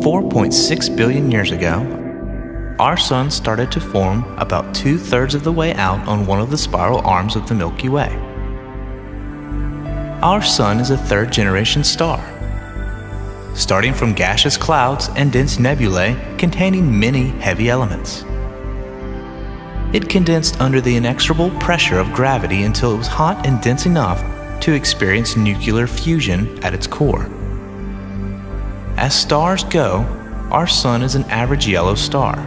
4.6 billion years ago, our sun started to form about 2/3 of the way out on one of the spiral arms of the Milky Way. Our sun is a third-generation star, starting from gaseous clouds and dense nebulae containing many heavy elements. It condensed under the inexorable pressure of gravity until it was hot and dense enough to experience nuclear fusion at its core. As stars go, our sun is an average yellow star.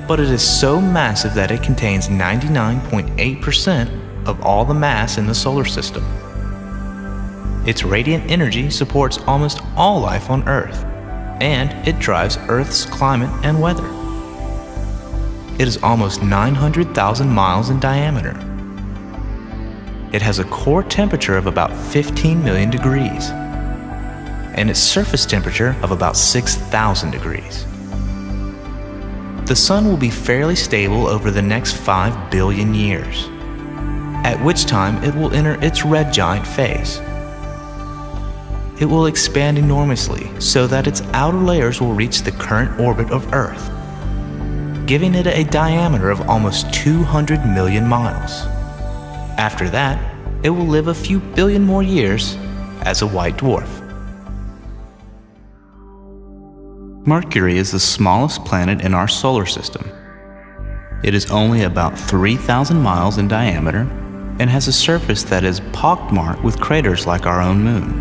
But it is so massive that it contains 99.8% of all the mass in the solar system. Its radiant energy supports almost all life on Earth, and it drives Earth's climate and weather. It is almost 900,000 miles in diameter. It has a core temperature of about 15 million degrees, and its surface temperature of about 6,000 degrees. The sun will be fairly stable over the next 5 billion years, at which time it will enter its red giant phase. It will expand enormously so that its outer layers will reach the current orbit of Earth, giving it a diameter of almost 200 million miles. After that, it will live a few billion more years as a white dwarf. Mercury is the smallest planet in our solar system. It is only about 3,000 miles in diameter and has a surface that is pockmarked with craters like our own moon.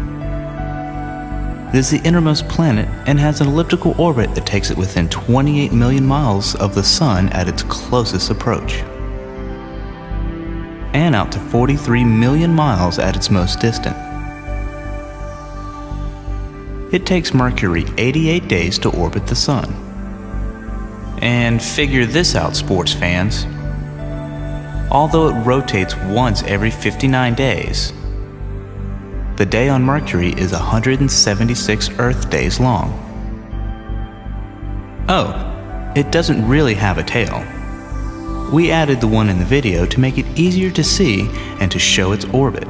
It is the innermost planet and has an elliptical orbit that takes it within 28 million miles of the Sun at its closest approach, and out to 43 million miles at its most distant. It takes Mercury 88 days to orbit the Sun. And figure this out, sports fans. Although it rotates once every 59 days, the day on Mercury is 176 Earth days long. Oh, it doesn't really have a tail. We added the one in the video to make it easier to see and to show its orbit.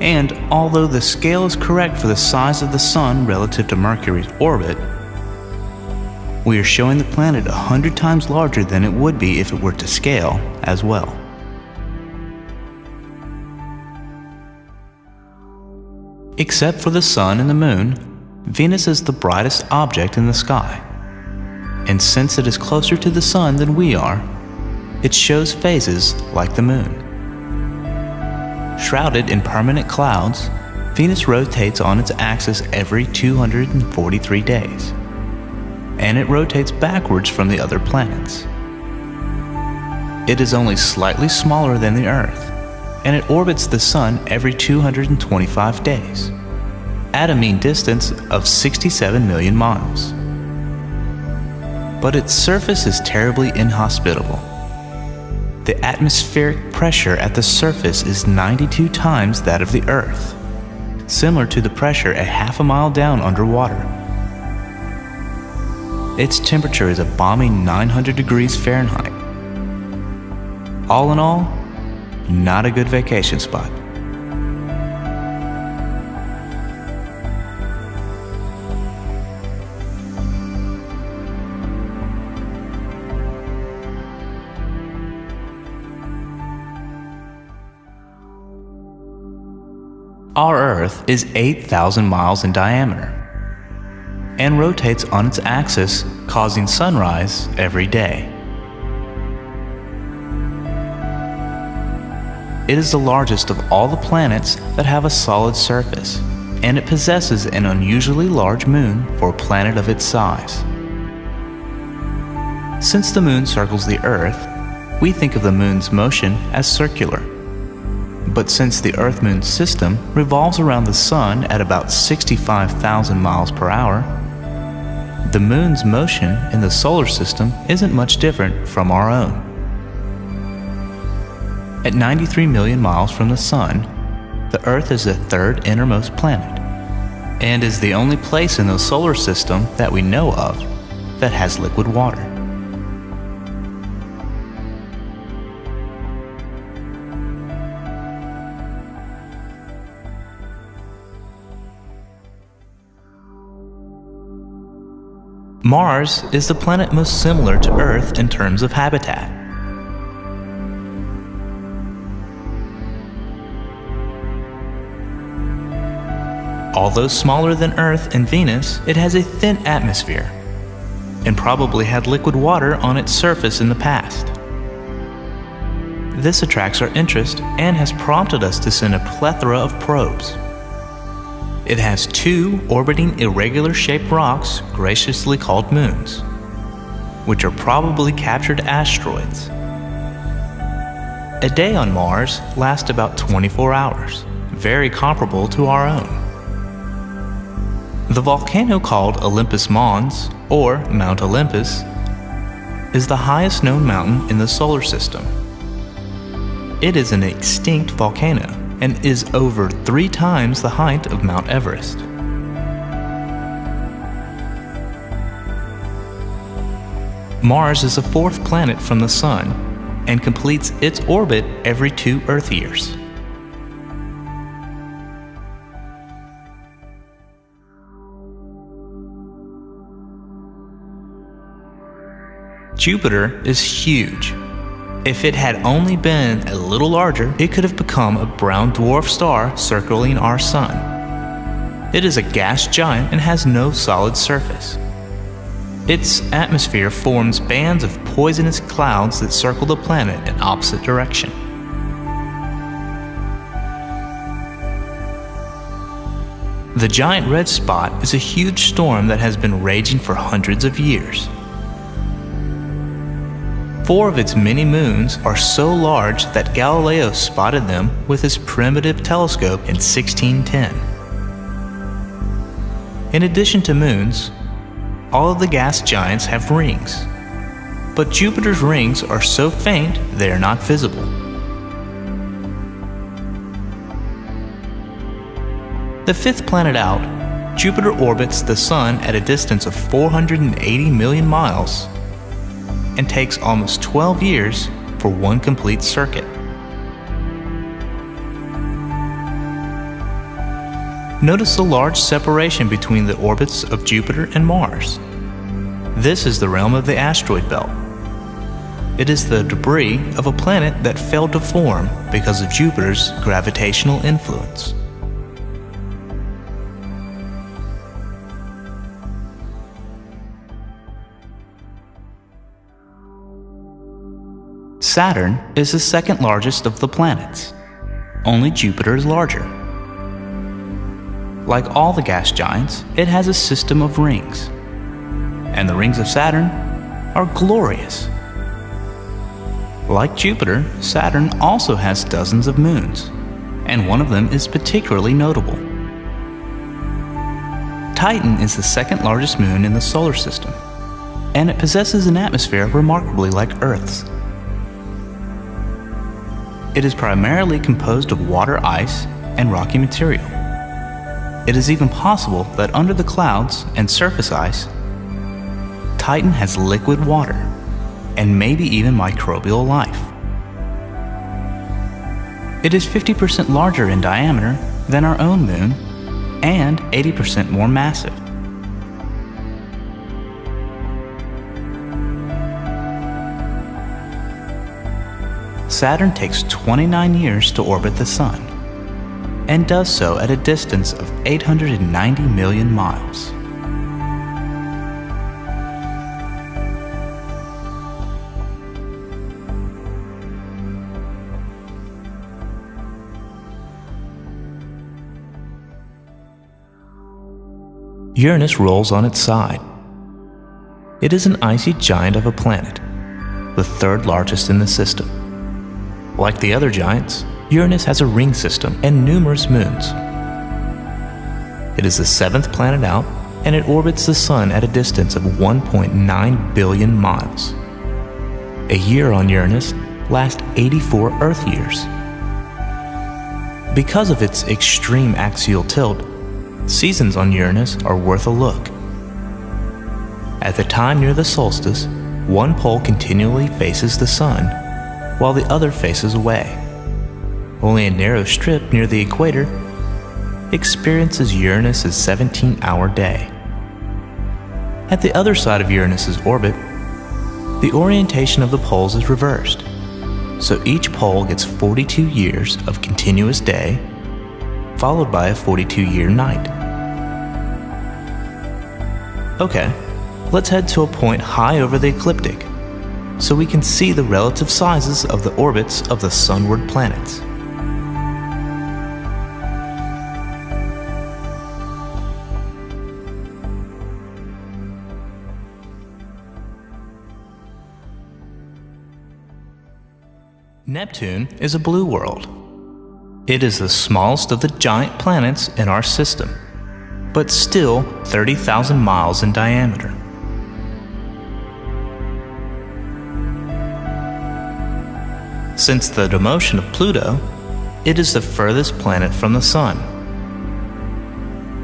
And although the scale is correct for the size of the Sun relative to Mercury's orbit, we are showing the planet 100 times larger than it would be if it were to scale as well. Except for the Sun and the Moon, Venus is the brightest object in the sky. And since it is closer to the Sun than we are, it shows phases like the Moon. Shrouded in permanent clouds, Venus rotates on its axis every 243 days, and it rotates backwards from the other planets. It is only slightly smaller than the Earth, and it orbits the Sun every 225 days, at a mean distance of 67 million miles. But its surface is terribly inhospitable. The atmospheric pressure at the surface is 92 times that of the Earth, similar to the pressure a half a mile down underwater. Its temperature is a balmy 900 degrees Fahrenheit. All in all, not a good vacation spot. Our Earth is 8,000 miles in diameter and rotates on its axis, causing sunrise every day. It is the largest of all the planets that have a solid surface, and it possesses an unusually large moon for a planet of its size. Since the moon circles the Earth, we think of the moon's motion as circular. But since the Earth-Moon system revolves around the Sun at about 65,000 miles per hour, the moon's motion in the solar system isn't much different from our own. At 93 million miles from the Sun, the Earth is the third innermost planet, and is the only place in the solar system that we know of that has liquid water. Mars is the planet most similar to Earth in terms of habitat. Although smaller than Earth and Venus, it has a thin atmosphere and probably had liquid water on its surface in the past. This attracts our interest and has prompted us to send a plethora of probes. It has 2 orbiting irregular-shaped rocks graciously called moons, which are probably captured asteroids. A day on Mars lasts about 24 hours, very comparable to our own. The volcano called Olympus Mons, or Mount Olympus, is the highest known mountain in the solar system. It is an extinct volcano and is over 3 times the height of Mount Everest. Mars is the 4th planet from the Sun and completes its orbit every 2 Earth years. Jupiter is huge. If it had only been a little larger, it could have become a brown dwarf star circling our Sun. It is a gas giant and has no solid surface. Its atmosphere forms bands of poisonous clouds that circle the planet in opposite direction. The giant red spot is a huge storm that has been raging for hundreds of years. 4 of its many moons are so large that Galileo spotted them with his primitive telescope in 1610. In addition to moons, all of the gas giants have rings, but Jupiter's rings are so faint they are not visible. The 5th planet out, Jupiter orbits the Sun at a distance of 480 million miles and takes almost 12 years for one complete circuit. Notice the large separation between the orbits of Jupiter and Mars. This is the realm of the asteroid belt. It is the debris of a planet that failed to form because of Jupiter's gravitational influence. Saturn is the 2nd largest of the planets. Only Jupiter is larger. Like all the gas giants, it has a system of rings. And the rings of Saturn are glorious. Like Jupiter, Saturn also has dozens of moons, and one of them is particularly notable. Titan is the 2nd largest moon in the solar system, and it possesses an atmosphere remarkably like Earth's. It is primarily composed of water ice and rocky material. It is even possible that under the clouds and surface ice, Titan has liquid water and maybe even microbial life. It is 50% larger in diameter than our own moon and 80% more massive. Saturn takes 29 years to orbit the Sun, and does so at a distance of 890 million miles. Uranus rolls on its side. It is an icy giant of a planet, the 3rd largest in the system. Like the other giants, Uranus has a ring system and numerous moons. It is the 7th planet out, and it orbits the Sun at a distance of 1.9 billion miles. A year on Uranus lasts 84 Earth years. Because of its extreme axial tilt, seasons on Uranus are worth a look. At the time near the solstice, one pole continually faces the Sun, while the other faces away. Only a narrow strip near the equator experiences Uranus' 17-hour day. At the other side of Uranus's orbit, the orientation of the poles is reversed, so each pole gets 42 years of continuous day, followed by a 42-year night. Okay, let's head to a point high over the ecliptic, so we can see the relative sizes of the orbits of the sunward planets. Neptune is a blue world. It is the smallest of the giant planets in our system, but still 30,000 miles in diameter. Since the demotion of Pluto, it is the furthest planet from the Sun.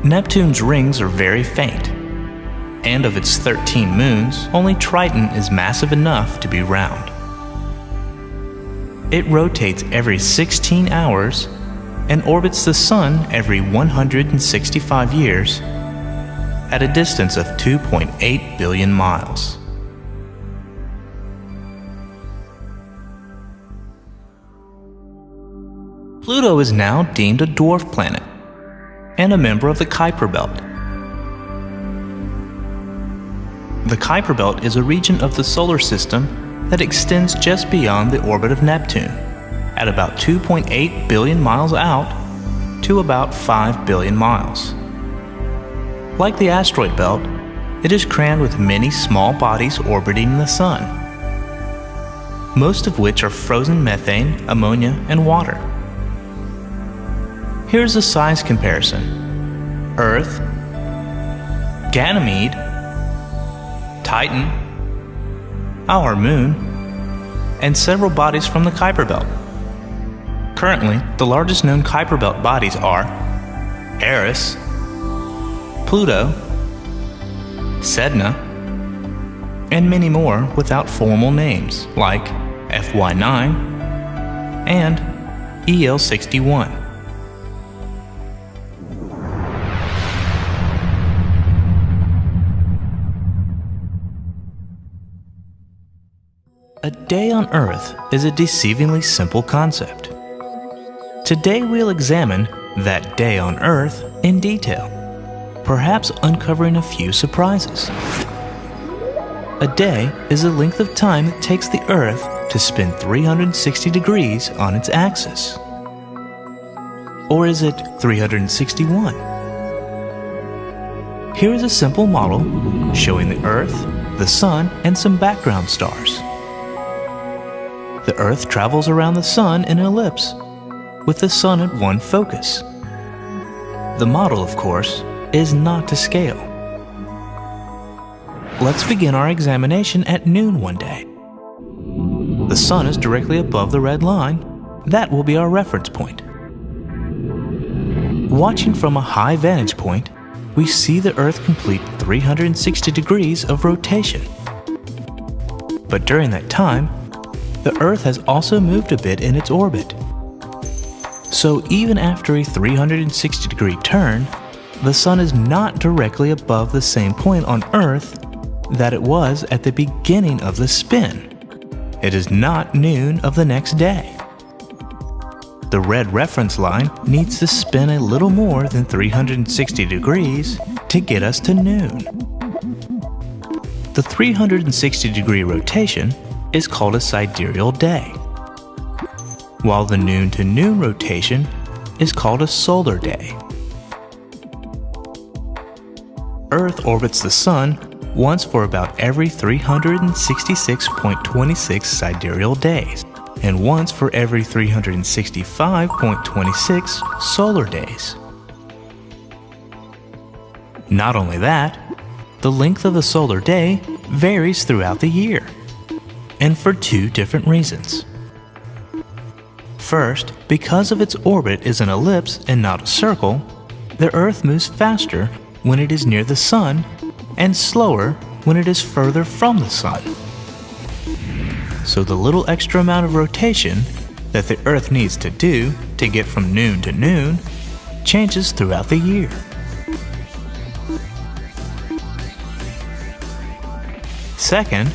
Neptune's rings are very faint, and of its 13 moons, only Triton is massive enough to be round. It rotates every 16 hours and orbits the Sun every 165 years at a distance of 2.8 billion miles. Pluto is now deemed a dwarf planet and a member of the Kuiper Belt. The Kuiper Belt is a region of the solar system that extends just beyond the orbit of Neptune, at about 2.8 billion miles out to about 5 billion miles. Like the asteroid belt, it is crammed with many small bodies orbiting the Sun, most of which are frozen methane, ammonia, and water. Here's a size comparison. Earth, Ganymede, Titan, our Moon, and several bodies from the Kuiper Belt. Currently, the largest known Kuiper Belt bodies are Eris, Pluto, Sedna, and many more without formal names like FY9 and EL61. A day on Earth is a deceivingly simple concept. Today we'll examine that day on Earth in detail, perhaps uncovering a few surprises. A day is the length of time it takes the Earth to spin 360 degrees on its axis. Or is it 361? Here is a simple model showing the Earth, the Sun, and some background stars. The Earth travels around the Sun in an ellipse, with the Sun at one focus. The model, of course, is not to scale. Let's begin our examination at noon one day. The Sun is directly above the red line. That will be our reference point. Watching from a high vantage point, we see the Earth complete 360 degrees of rotation. But during that time, the Earth has also moved a bit in its orbit. So even after a 360-degree turn, the Sun is not directly above the same point on Earth that it was at the beginning of the spin. It is not noon of the next day. The red reference line needs to spin a little more than 360 degrees to get us to noon. The 360-degree rotation is called a sidereal day, while the noon to noon rotation is called a solar day. Earth orbits the Sun once for about every 366.26 sidereal days, and once for every 365.26 solar days. Not only that, the length of the solar day varies throughout the year, and for two different reasons. First, because of its orbit is an ellipse and not a circle, the Earth moves faster when it is near the Sun and slower when it is further from the Sun. So the little extra amount of rotation that the Earth needs to do to get from noon to noon changes throughout the year. Second,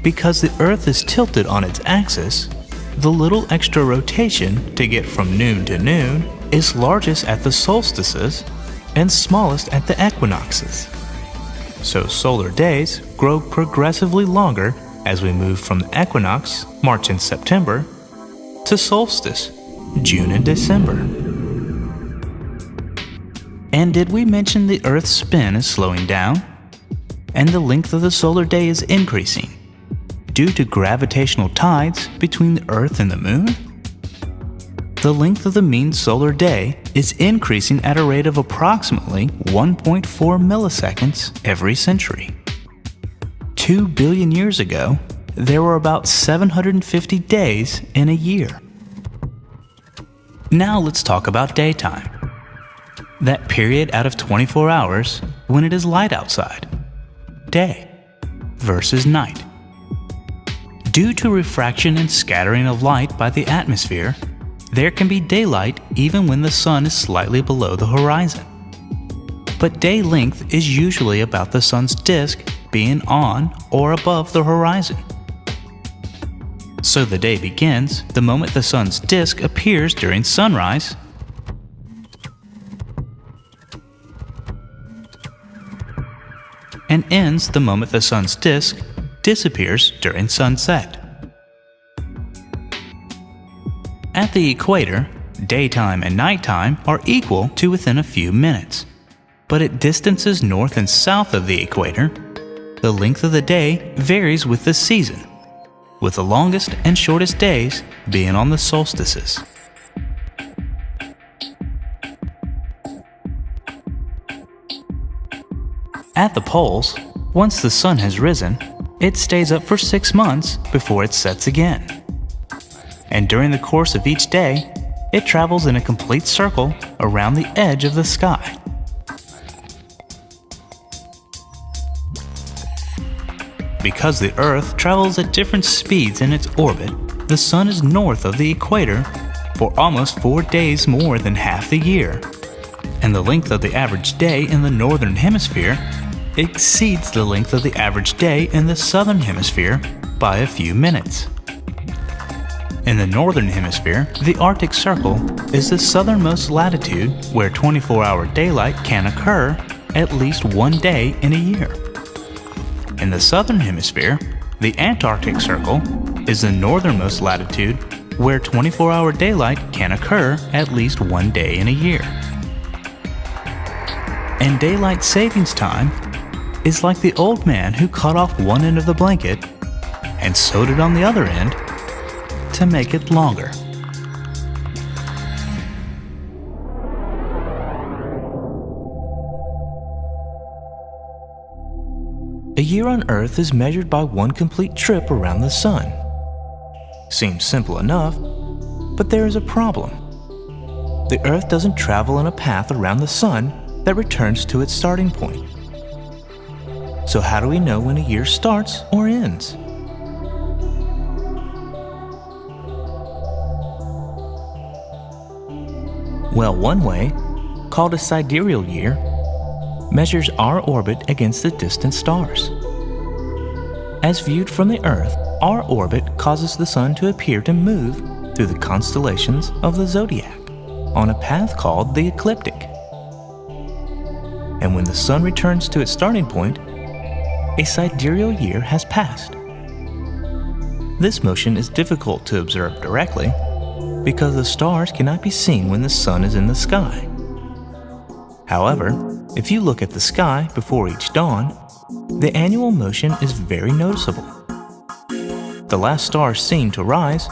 because the Earth is tilted on its axis, the little extra rotation to get from noon to noon is largest at the solstices and smallest at the equinoxes. So solar days grow progressively longer as we move from the equinox, March and September, to solstice, June and December. And did we mention the Earth's spin is slowing down? And the length of the solar day is increasing due to gravitational tides between the Earth and the Moon? The length of the mean solar day is increasing at a rate of approximately 1.4 milliseconds every century. 2 billion years ago, there were about 750 days in a year. Now let's talk about daytime. That period out of 24 hours when it is light outside. Day versus night. Due to refraction and scattering of light by the atmosphere, there can be daylight even when the sun is slightly below the horizon. But day length is usually about the sun's disk being on or above the horizon. So the day begins the moment the sun's disk appears during sunrise and ends the moment the sun's disk disappears during sunset. At the equator, daytime and nighttime are equal to within a few minutes. But at distances north and south of the equator, the length of the day varies with the season, with the longest and shortest days being on the solstices. At the poles, once the sun has risen, it stays up for 6 months before it sets again. And during the course of each day, it travels in a complete circle around the edge of the sky. Because the Earth travels at different speeds in its orbit, the Sun is north of the equator for almost 4 days more than half the year, and the length of the average day in the northern hemisphere exceeds the length of the average day in the southern hemisphere by a few minutes. In the northern hemisphere, the Arctic Circle is the southernmost latitude where 24-hour daylight can occur at least 1 day in a year. In the southern hemisphere, the Antarctic Circle is the northernmost latitude where 24-hour daylight can occur at least 1 day in a year. And daylight savings time is like the old man who cut off one end of the blanket and sewed it on the other end to make it longer. A year on Earth is measured by one complete trip around the Sun. Seems simple enough, but there is a problem. The Earth doesn't travel in a path around the Sun that returns to its starting point. So how do we know when a year starts or ends? Well, one way, called a sidereal year, measures our orbit against the distant stars. As viewed from the Earth, our orbit causes the Sun to appear to move through the constellations of the zodiac on a path called the ecliptic. And when the Sun returns to its starting point, a sidereal year has passed. This motion is difficult to observe directly because the stars cannot be seen when the Sun is in the sky. However, if you look at the sky before each dawn, the annual motion is very noticeable. The last stars seen to rise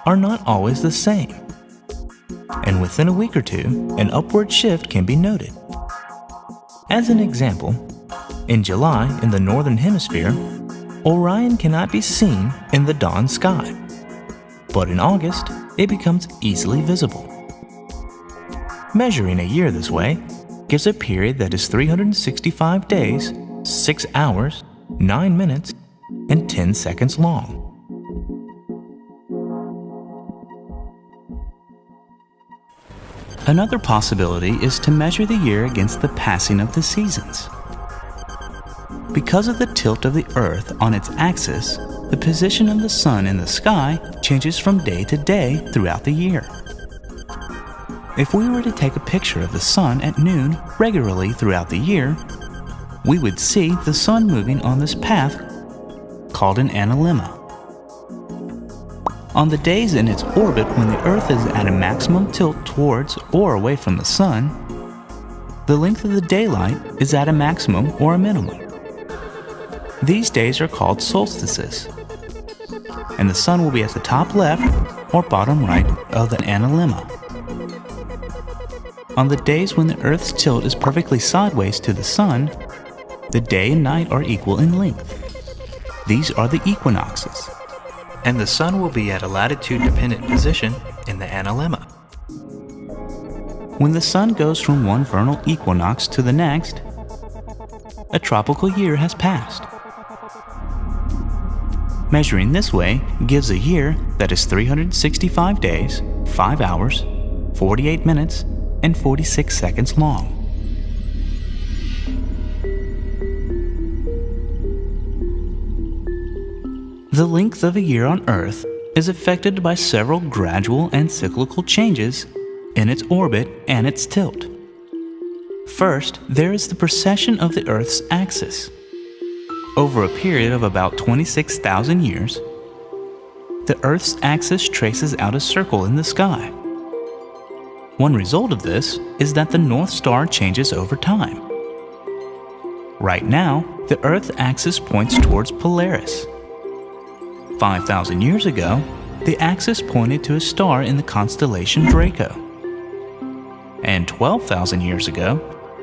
are not always the same, and within a week or two, an upward shift can be noted. As an example, in July in the northern hemisphere, Orion cannot be seen in the dawn sky, but in August, it becomes easily visible. Measuring a year this way gives a period that is 365 days, 6 hours, 9 minutes, and 10 seconds long. Another possibility is to measure the year against the passing of the seasons. Because of the tilt of the Earth on its axis, the position of the Sun in the sky changes from day to day throughout the year. If we were to take a picture of the Sun at noon regularly throughout the year, we would see the Sun moving on this path called an analemma. On the days in its orbit when the Earth is at a maximum tilt towards or away from the Sun, the length of the daylight is at a maximum or a minimum. These days are called solstices, and the Sun will be at the top left or bottom right of the analemma. On the days when the Earth's tilt is perfectly sideways to the Sun, the day and night are equal in length. These are the equinoxes. And the Sun will be at a latitude-dependent position in the analemma. When the Sun goes from one vernal equinox to the next, a tropical year has passed. Measuring this way gives a year that is 365 days, 5 hours, 48 minutes, and 46 seconds long. The length of a year on Earth is affected by several gradual and cyclical changes in its orbit and its tilt. First, there is the precession of the Earth's axis. Over a period of about 26,000 years, the Earth's axis traces out a circle in the sky. One result of this is that the North Star changes over time. Right now, the Earth's axis points towards Polaris. 5,000 years ago, the axis pointed to a star in the constellation Draco. And 12,000 years ago,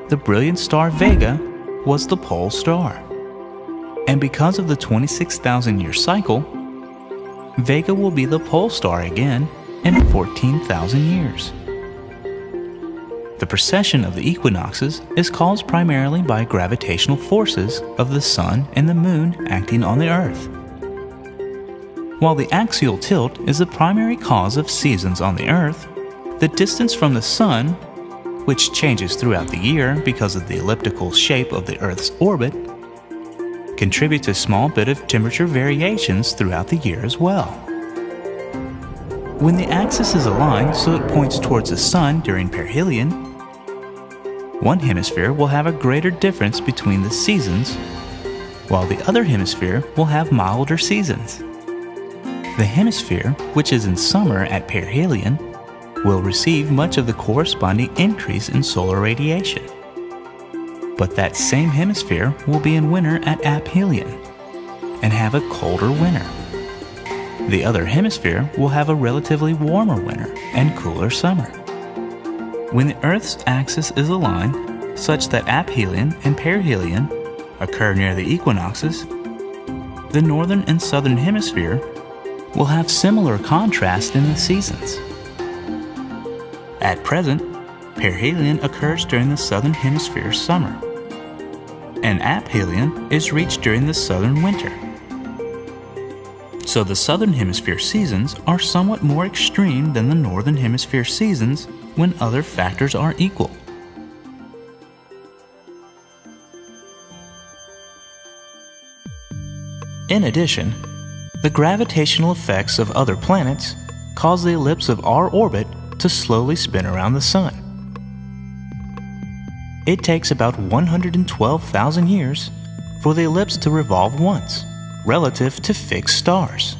the brilliant star Vega was the pole star. And because of the 26,000-year cycle, Vega will be the pole star again in 14,000 years. The precession of the equinoxes is caused primarily by gravitational forces of the Sun and the Moon acting on the Earth. While the axial tilt is the primary cause of seasons on the Earth, the distance from the Sun, which changes throughout the year because of the elliptical shape of the Earth's orbit, contributes a small bit of temperature variations throughout the year as well. When the axis is aligned so it points towards the Sun during perihelion, one hemisphere will have a greater difference between the seasons, while the other hemisphere will have milder seasons. The hemisphere, which is in summer at perihelion, will receive much of the corresponding increase in solar radiation. But that same hemisphere will be in winter at aphelion and have a colder winter. The other hemisphere will have a relatively warmer winter and cooler summer. When the Earth's axis is aligned such that aphelion and perihelion occur near the equinoxes, the northern and southern hemisphere will have similar contrast in the seasons. At present, perihelion occurs during the southern hemisphere's summer, and aphelion is reached during the southern winter. So the southern hemisphere seasons are somewhat more extreme than the northern hemisphere seasons when other factors are equal. In addition, the gravitational effects of other planets cause the ellipse of our orbit to slowly spin around the Sun. It takes about 112,000 years for the ellipse to revolve once, relative to fixed stars.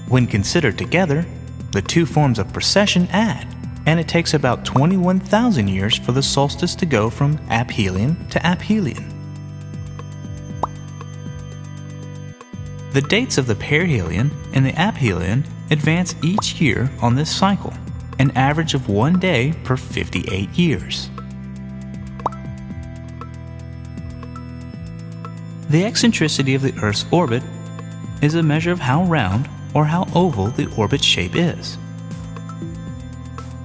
When considered together, the two forms of precession add, and it takes about 21,000 years for the solstice to go from aphelion to aphelion. The dates of the perihelion and the aphelion advance each year on this cycle, an average of 1 day per 58 years. The eccentricity of the Earth's orbit is a measure of how round or how oval the orbit shape is.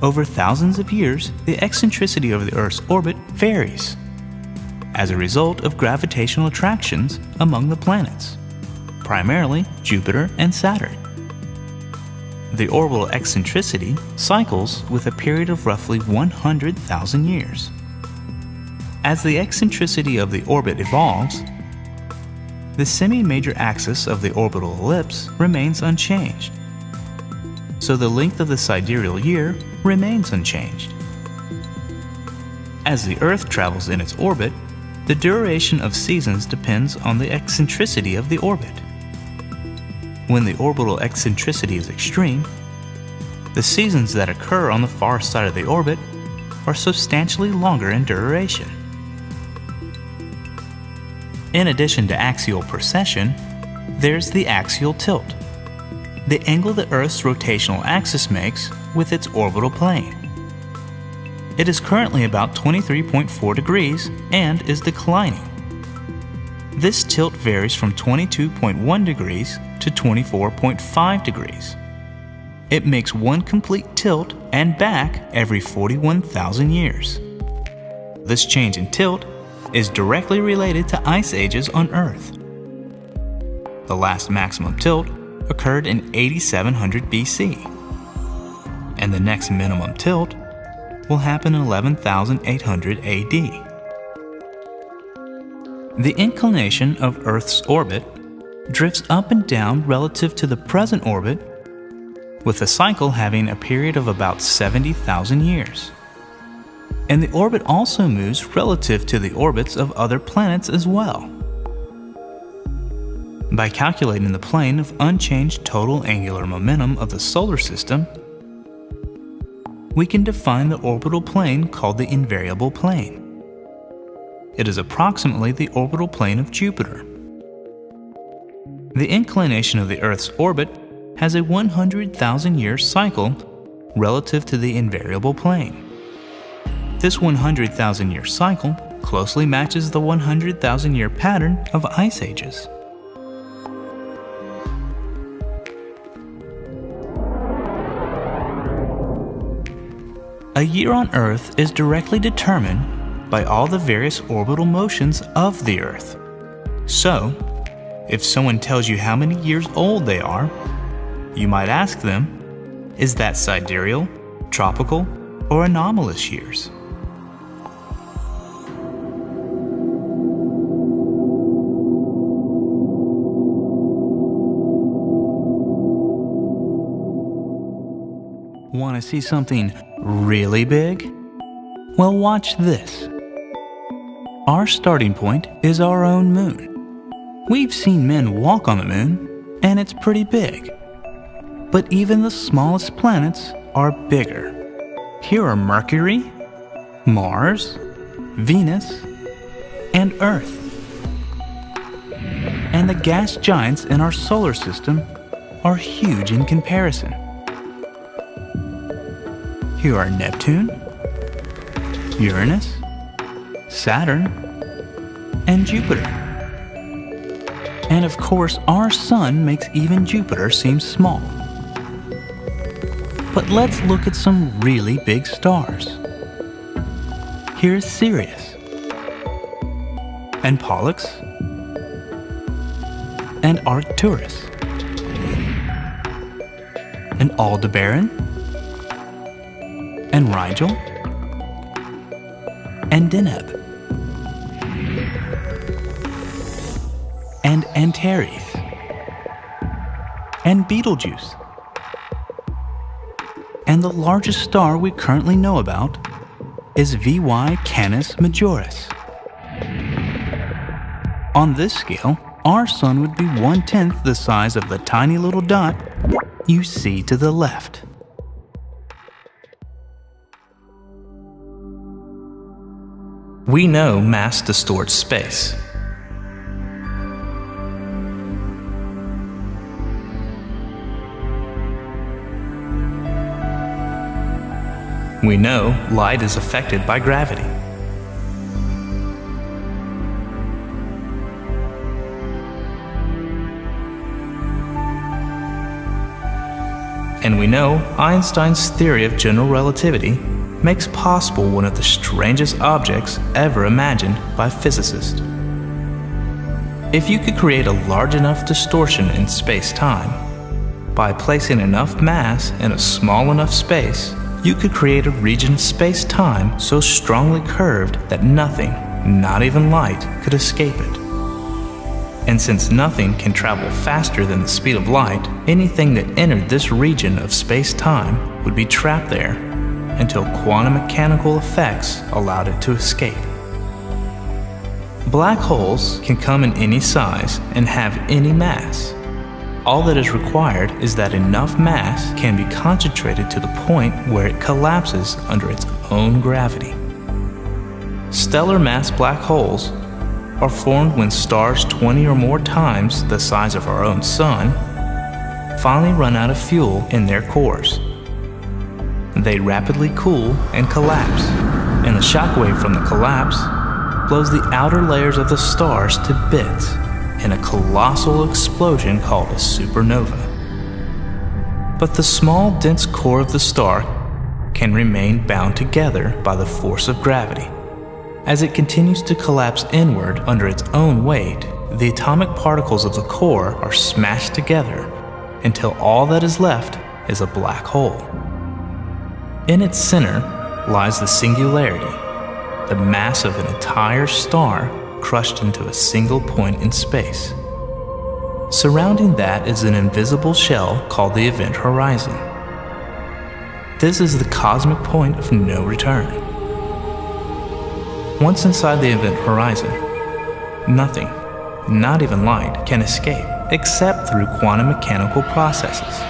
Over thousands of years, the eccentricity of the Earth's orbit varies as a result of gravitational attractions among the planets, primarily Jupiter and Saturn. The orbital eccentricity cycles with a period of roughly 100,000 years. As the eccentricity of the orbit evolves, the semi-major axis of the orbital ellipse remains unchanged, so the length of the sidereal year remains unchanged. As the Earth travels in its orbit, the duration of seasons depends on the eccentricity of the orbit. When the orbital eccentricity is extreme, the seasons that occur on the far side of the orbit are substantially longer in duration. In addition to axial precession, there's the axial tilt, the angle the Earth's rotational axis makes with its orbital plane. It is currently about 23.4 degrees and is declining. This tilt varies from 22.1 degrees to 24.5 degrees. It makes one complete tilt and back every 41,000 years. This change in tilt is directly related to ice ages on Earth. The last maximum tilt occurred in 8700 BC, and the next minimum tilt will happen in 11,800 AD. The inclination of Earth's orbit drifts up and down relative to the present orbit, with the cycle having a period of about 70,000 years. And the orbit also moves relative to the orbits of other planets as well. By calculating the plane of unchanged total angular momentum of the solar system, we can define the orbital plane called the invariable plane. It is approximately the orbital plane of Jupiter. The inclination of the Earth's orbit has a 100,000-year cycle relative to the invariable plane. This 100,000-year cycle closely matches the 100,000-year pattern of ice ages. A year on Earth is directly determined by all the various orbital motions of the Earth. So, if someone tells you how many years old they are, you might ask them, is that sidereal, tropical, or anomalous years? Want to see something really big? Well, watch this. Our starting point is our own moon. We've seen men walk on the moon, and it's pretty big. But even the smallest planets are bigger. Here are Mercury, Mars, Venus, and Earth. And the gas giants in our solar system are huge in comparison. Here are Neptune, Uranus, Saturn, and Jupiter. And of course, our Sun makes even Jupiter seem small. But let's look at some really big stars. Here's Sirius, and Pollux, and Arcturus, and Aldebaran, and Rigel, and Deneb, and Antares, and Betelgeuse. And the largest star we currently know about is VY Canis Majoris. On this scale, our Sun would be 1/10 the size of the tiny little dot you see to the left. We know mass distorts space. We know light is affected by gravity. And we know Einstein's theory of general relativity makes possible one of the strangest objects ever imagined by physicists. If you could create a large enough distortion in space-time, by placing enough mass in a small enough space, you could create a region of space-time so strongly curved that nothing, not even light, could escape it. And since nothing can travel faster than the speed of light, anything that entered this region of space-time would be trapped there until quantum mechanical effects allowed it to escape. Black holes can come in any size and have any mass. All that is required is that enough mass can be concentrated to the point where it collapses under its own gravity. Stellar mass black holes are formed when stars 20 or more times the size of our own sun finally run out of fuel in their cores. They rapidly cool and collapse, and the shockwave from the collapse blows the outer layers of the stars to bits in a colossal explosion called a supernova. But the small, dense core of the star can remain bound together by the force of gravity. As it continues to collapse inward under its own weight, the atomic particles of the core are smashed together until all that is left is a black hole. In its center lies the singularity, the mass of an entire star crushed into a single point in space. Surrounding that is an invisible shell called the event horizon. This is the cosmic point of no return. Once inside the event horizon, nothing, not even light, can escape except through quantum mechanical processes.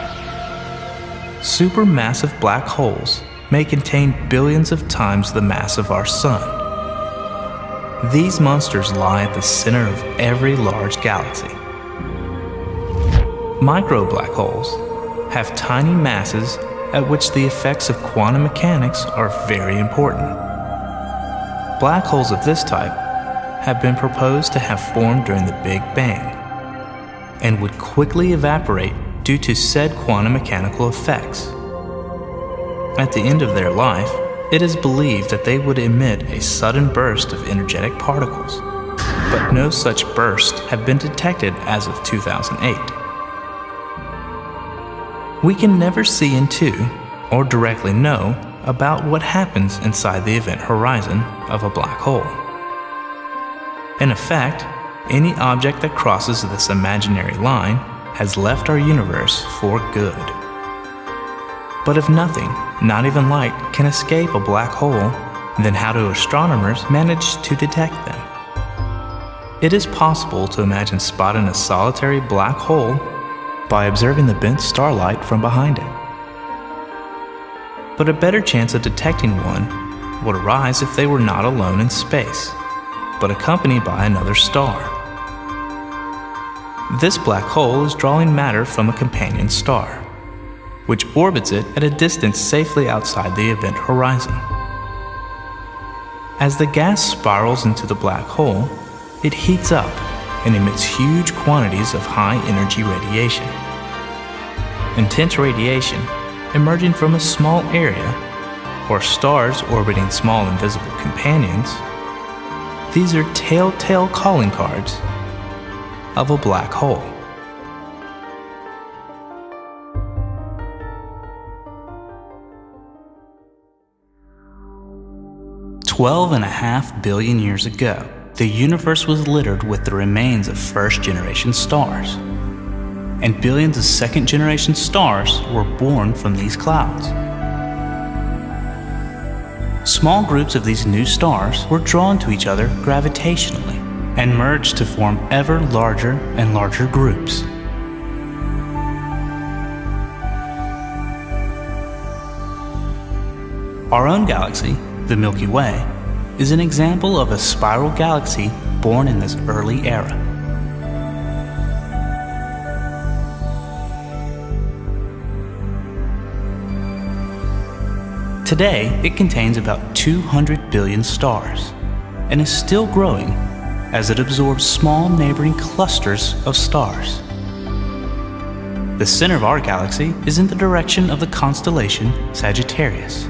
Supermassive black holes may contain billions of times the mass of our sun. These monsters lie at the center of every large galaxy. Micro black holes have tiny masses at which the effects of quantum mechanics are very important. Black holes of this type have been proposed to have formed during the Big Bang and would quickly evaporate due to said quantum mechanical effects. At the end of their life, it is believed that they would emit a sudden burst of energetic particles, but no such bursts have been detected as of 2008. We can never see into or directly know about what happens inside the event horizon of a black hole. In effect, any object that crosses this imaginary line has left our universe for good. But if nothing, not even light, can escape a black hole, then how do astronomers manage to detect them? It is possible to imagine spotting a solitary black hole by observing the bent starlight from behind it. But a better chance of detecting one would arise if they were not alone in space, but accompanied by another star. This black hole is drawing matter from a companion star, which orbits it at a distance safely outside the event horizon. As the gas spirals into the black hole, it heats up and emits huge quantities of high-energy radiation. Intense radiation emerging from a small area, or stars orbiting small invisible companions, these are telltale calling cards of a black hole. 12.5 billion years ago, the universe was littered with the remains of first-generation stars. And billions of second-generation stars were born from these clouds. Small groups of these new stars were drawn to each other gravitationally and merged to form ever larger and larger groups. Our own galaxy, the Milky Way, is an example of a spiral galaxy born in this early era. Today, it contains about 200 billion stars and is still growing as it absorbs small neighboring clusters of stars. The center of our galaxy is in the direction of the constellation Sagittarius.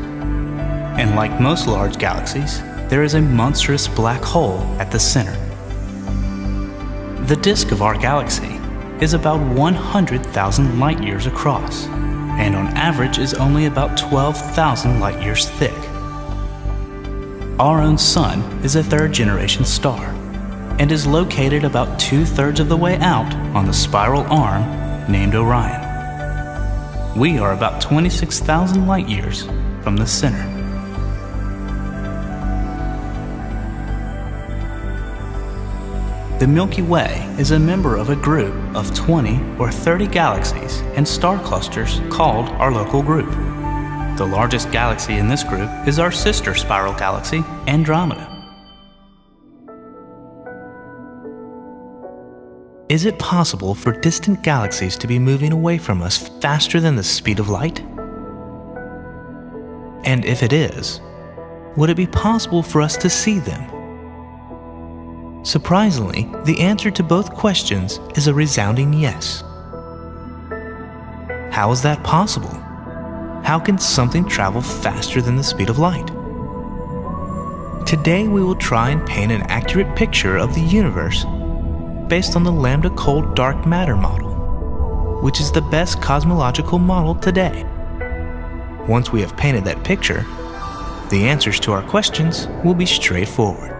And like most large galaxies, there is a monstrous black hole at the center. The disk of our galaxy is about 100,000 light years across, and on average is only about 12,000 light years thick. Our own Sun is a third-generation star and is located about 2/3 of the way out on the spiral arm named Orion. We are about 26,000 light-years from the center. The Milky Way is a member of a group of 20 or 30 galaxies and star clusters called our local group. The largest galaxy in this group is our sister spiral galaxy, Andromeda. Is it possible for distant galaxies to be moving away from us faster than the speed of light? And if it is, would it be possible for us to see them? Surprisingly, the answer to both questions is a resounding yes. How is that possible? How can something travel faster than the speed of light? Today we will try and paint an accurate picture of the universe based on the lambda-cold dark matter model, which is the best cosmological model today. Once we have painted that picture, the answers to our questions will be straightforward.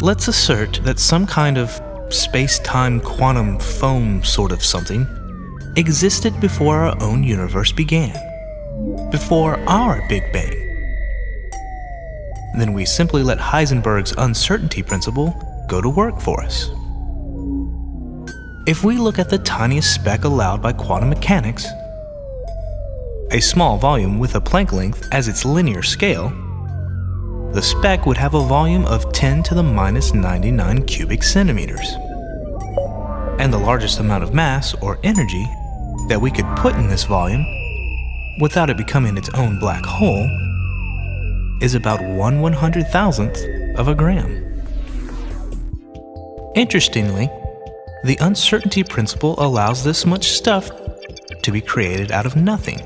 Let's assert that some kind of space-time quantum foam sort of something existed before our own universe began, before our Big Bang. Then we simply let Heisenberg's uncertainty principle go to work for us. If we look at the tiniest speck allowed by quantum mechanics, a small volume with a Planck length as its linear scale, the speck would have a volume of 10 to the minus 99 cubic centimeters. And the largest amount of mass or energy that we could put in this volume without it becoming its own black hole is about 1/100,000th of a gram. Interestingly, the uncertainty principle allows this much stuff to be created out of nothing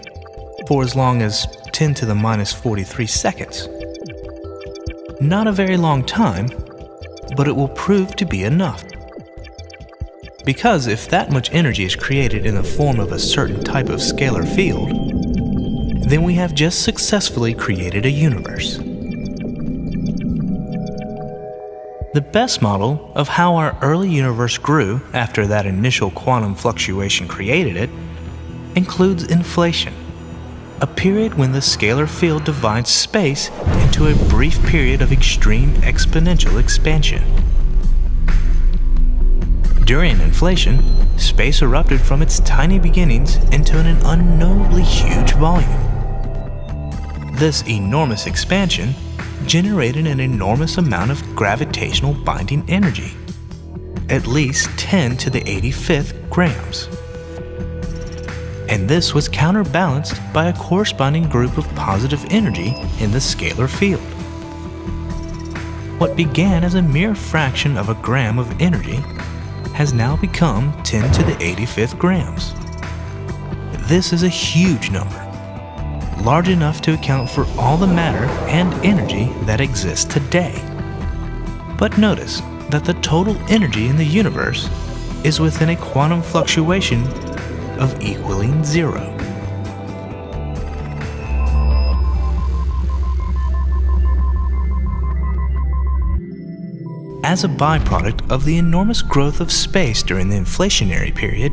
for as long as 10 to the minus 43 seconds. Not a very long time, but it will prove to be enough. Because if that much energy is created in the form of a certain type of scalar field, then we have just successfully created a universe. The best model of how our early universe grew after that initial quantum fluctuation created it includes inflation, a period when the scalar field divides space into a brief period of extreme exponential expansion. During inflation, space erupted from its tiny beginnings into an unknowably huge volume. This enormous expansion generated an enormous amount of gravitational binding energy, at least 10 to the 85th grams. And this was counterbalanced by a corresponding group of positive energy in the scalar field. What began as a mere fraction of a gram of energy has now become 10 to the 85th grams. This is a huge number, large enough to account for all the matter and energy that exists today. But notice that the total energy in the universe is within a quantum fluctuation of equaling 0. As a byproduct of the enormous growth of space during the inflationary period,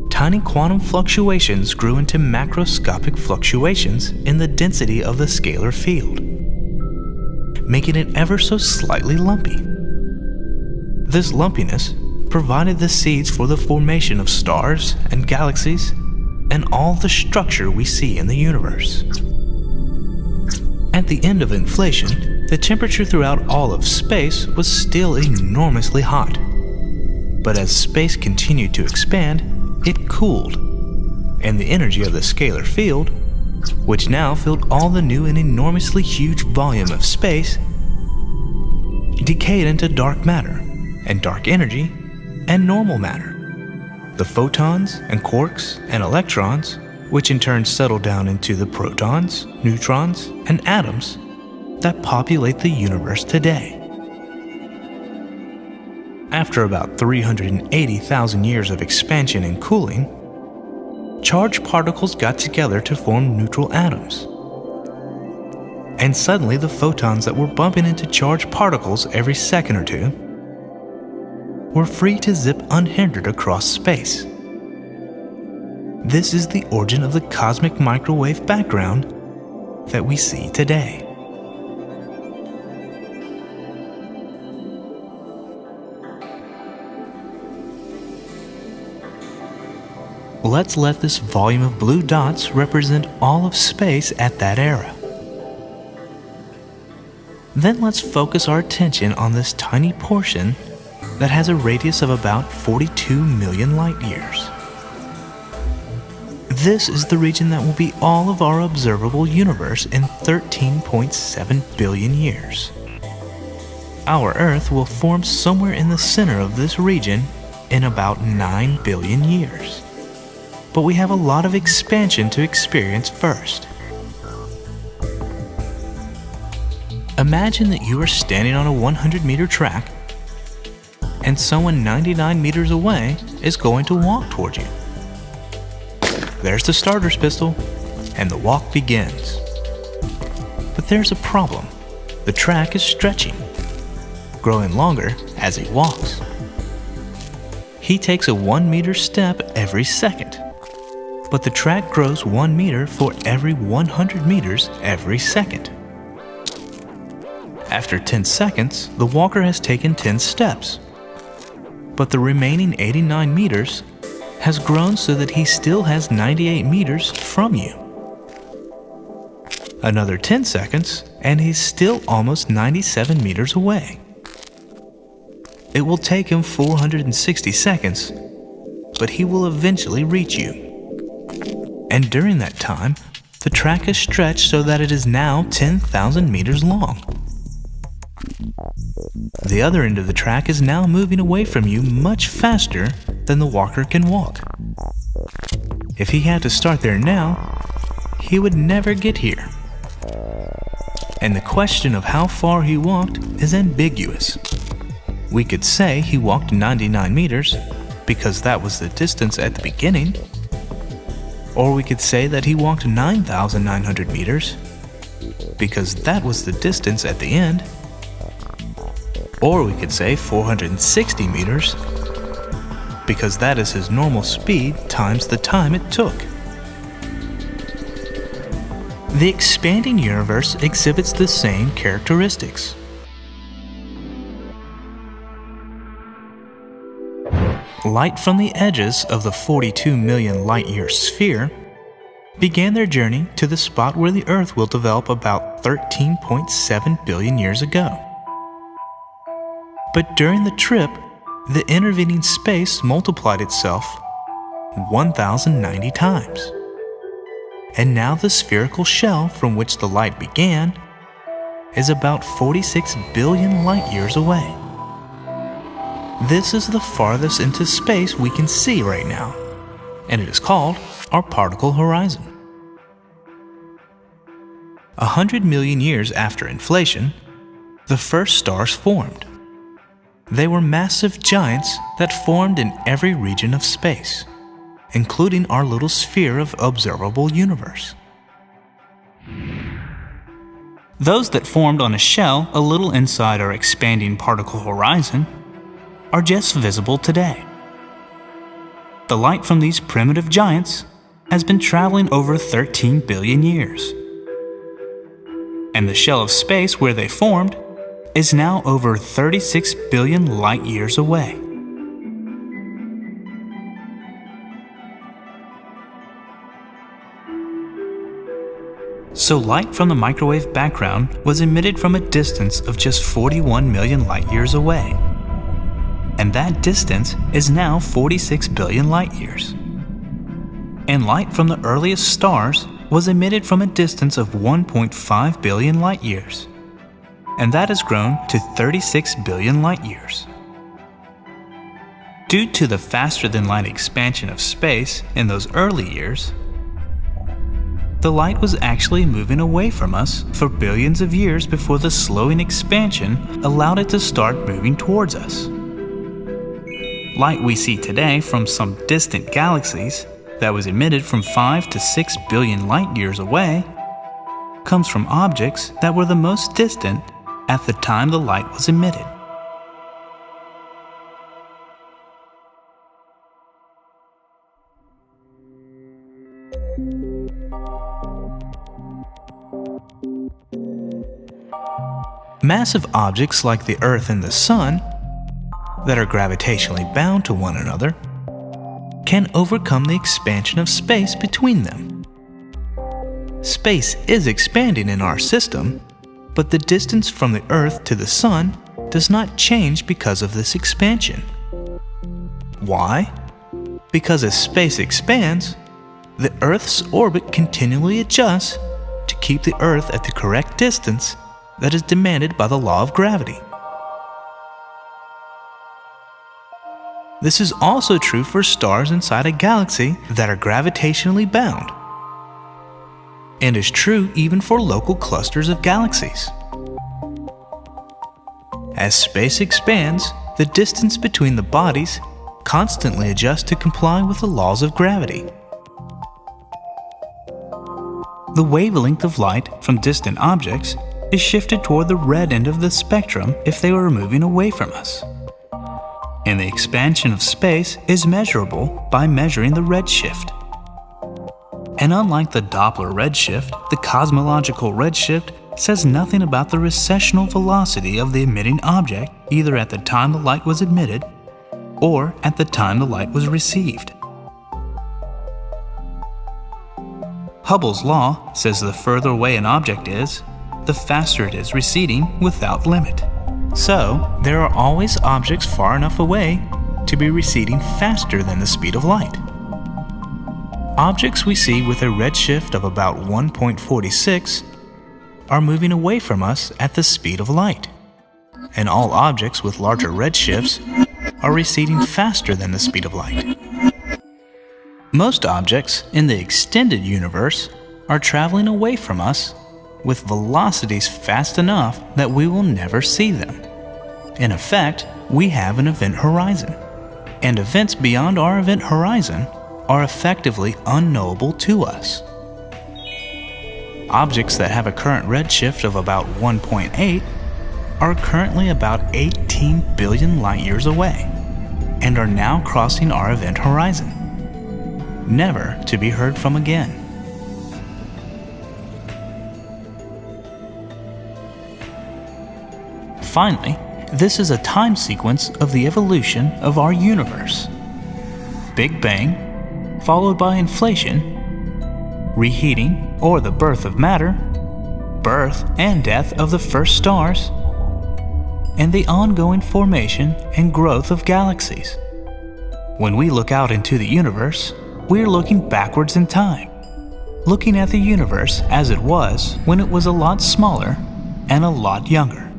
tiny quantum fluctuations grew into macroscopic fluctuations in the density of the scalar field, making it ever so slightly lumpy. This lumpiness provided the seeds for the formation of stars and galaxies and all the structure we see in the universe. At the end of inflation, the temperature throughout all of space was still enormously hot. But as space continued to expand, it cooled, and the energy of the scalar field, which now filled all the new and enormously huge volume of space, decayed into dark matter and dark energy and normal matter, the photons and quarks and electrons, which in turn settle down into the protons, neutrons, and atoms that populate the universe today. After about 380,000 years of expansion and cooling, charged particles got together to form neutral atoms. And suddenly the photons that were bumping into charged particles every second or two were free to zip unhindered across space. This is the origin of the cosmic microwave background that we see today. Let's let this volume of blue dots represent all of space at that era. Then let's focus our attention on this tiny portion that has a radius of about 42 million light years. This is the region that will be all of our observable universe in 13.7 billion years. Our Earth will form somewhere in the center of this region in about 9 billion years. But we have a lot of expansion to experience first. Imagine that you are standing on a 100-meter track and someone 99 meters away is going to walk toward you. There's the starter's pistol, and the walk begins. But there's a problem. The track is stretching, growing longer as he walks. He takes a 1-meter step every second, but the track grows 1 meter for every 100 meters every second. After 10 seconds, the walker has taken 10 steps, but the remaining 89 meters has grown so that he still has 98 meters from you. Another 10 seconds, and he's still almost 97 meters away. It will take him 460 seconds, but he will eventually reach you. And during that time, the track is stretched so that it is now 10,000 meters long. The other end of the track is now moving away from you much faster than the walker can walk. If he had to start there now, he would never get here. And the question of how far he walked is ambiguous. We could say he walked 99 meters because that was the distance at the beginning, or we could say that he walked 9,900 meters because that was the distance at the end, or we could say 460 meters because that is his normal speed times the time it took. The expanding universe exhibits the same characteristics. Light from the edges of the 42 million light-year sphere began their journey to the spot where the Earth will develop about 13.7 billion years ago. But during the trip, the intervening space multiplied itself 1,090 times. And now the spherical shell from which the light began is about 46 billion light years away. This is the farthest into space we can see right now, and it is called our particle horizon. 100 million years after inflation, the first stars formed. They were massive giants that formed in every region of space, including our little sphere of observable universe. Those that formed on a shell a little inside our expanding particle horizon are just visible today. The light from these primitive giants has been traveling over 13 billion years. And the shell of space where they formed is now over 36 billion light years away. So light from the microwave background was emitted from a distance of just 41 million light years away. And that distance is now 46 billion light years. And light from the earliest stars was emitted from a distance of 1.5 billion light years. And that has grown to 36 billion light years. Due to the faster-than-light expansion of space in those early years, the light was actually moving away from us for billions of years before the slowing expansion allowed it to start moving towards us. Light we see today from some distant galaxies that was emitted from 5 to 6 billion light years away comes from objects that were the most distant at the time the light was emitted. Massive objects like the Earth and the Sun, that are gravitationally bound to one another, can overcome the expansion of space between them. Space is expanding in our system, but the distance from the Earth to the Sun does not change because of this expansion. Why? Because as space expands, the Earth's orbit continually adjusts to keep the Earth at the correct distance that is demanded by the law of gravity. This is also true for stars inside a galaxy that are gravitationally bound, and is true even for local clusters of galaxies. As space expands, the distance between the bodies constantly adjusts to comply with the laws of gravity. The wavelength of light from distant objects is shifted toward the red end of the spectrum if they were moving away from us. And the expansion of space is measurable by measuring the redshift. And unlike the Doppler redshift, the cosmological redshift says nothing about the recessional velocity of the emitting object either at the time the light was emitted or at the time the light was received. Hubble's law says the further away an object is, the faster it is receding without limit. So, there are always objects far enough away to be receding faster than the speed of light. Objects we see with a redshift of about 1.46 are moving away from us at the speed of light, and all objects with larger redshifts are receding faster than the speed of light. Most objects in the extended universe are traveling away from us with velocities fast enough that we will never see them. In effect, we have an event horizon, and events beyond our event horizon are effectively unknowable to us. Objects that have a current redshift of about 1.8 are currently about 18 billion light years away, and are now crossing our event horizon, never to be heard from again. Finally, this is a time sequence of the evolution of our universe. Big Bang, followed by inflation, reheating or the birth of matter, birth and death of the first stars, and the ongoing formation and growth of galaxies. When we look out into the universe, we are looking backwards in time, looking at the universe as it was when it was a lot smaller and a lot younger.